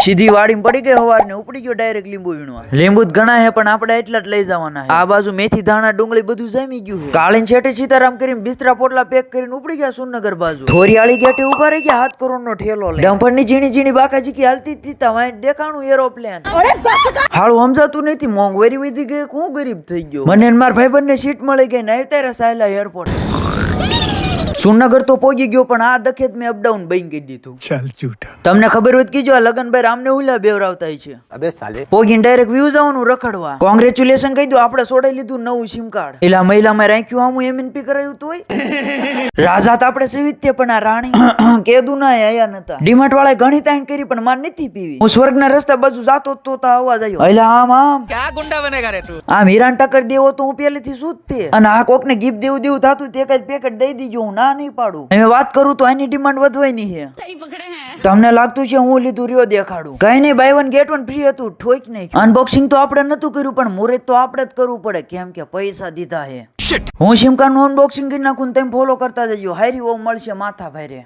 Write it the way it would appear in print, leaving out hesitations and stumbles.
સીધી વાડીમાં પડી ગઈ હવાર ને ઉપડી ગયો ડાયરેક્ટ લીંબુ વીણવા. લીંબુ જ ઘણા હે પણ આપણે એટલા જ લઈ જવાના છે. આ બાજુ મેથી ધાણા ડુંગળી બધું જામી ગયું છે. કાળીન છેટે સીતારામ કરીને બિસ્તરા પોટલા પેક કરીને ઉપડી ગયા સુરનગર બાજુ. થોરિયાળી ગેટે ઉભા રહી ગયા 7 કરોડનો ઠેલો લઈ. ડમ્પરની ઝીણી ઝીણી બાકાજી કી હાલતી હતી ત્યાં દેખાણું એરોપ્લેન. હાળું સમજાતું નથી, મોંઘવારી વધી ગઈ, હું ગરીબ થઈ ગયો. મને મારા ભાઈબંધને સીટ મળી ગઈ ને અત્યારે સાયલા એરપોર્ટ. સુરનગર તો પહોંચી ગયો પણ આ દખેત મેં અપડાઉન બંધ કરી દીધું. ચાલ જૂઠા. તમને ખબર હોય કીજો આ લગન ભાઈ રામને હુલા બેવરાવતા છે. અબે સાલે પોગીને ડાયરેક્ટ વ્યૂ જવાનું રખડવા. કોંગ્રેચ્યુલેશન કહી દો, આપણે સોડાઈ લીધું નવું સિમ કાર્ડ. એલા મહિલામાં રાખ્યું આમું એમએનપી કરાયું તોય. રાજા તો આપણે સેવિત્ય પણ આ રાણી કેદુ ના આયા નતા. ડીમાર્ટ વાળા ઘણી તાણ કરી પણ માર નથી પીવી. હું સ્વર્ગના રસ્તા બાજુ જાતો તો અવાજ આવ્યો. એલા આમ આમ ક્યાં ગુંડા બનેગા રે તું. આ હીરાન ટક્કર દેવો તો હું પેલેથી સુધતે. અને આ કોકને ગિફ્ટ દેવું થાતું તે કઈ પેકેટ દઈ દીજો, હું ના નહીં પાડું. હવે વાત કરું તો એની ડિમાન્ડ વધવાની છે. તમને લાગતું છે હું લીધું રહ્યો દેખાડું. કઈ નહીં, buy one get one free હતું, ઠોક નહીં. અનબોક્સિંગ તો આપણે નતું કર્યું પણ મુહૂર્ત તો આપણે જ કરવું પડે કેમ કે પૈસા દીધા હે. હું સિમ કાર્ડ નું અનબોક્સિંગ કરી નાખું, તમે ફોલો કરતા જજો. હારી ઓ મળશે માથા ભાઈ રે.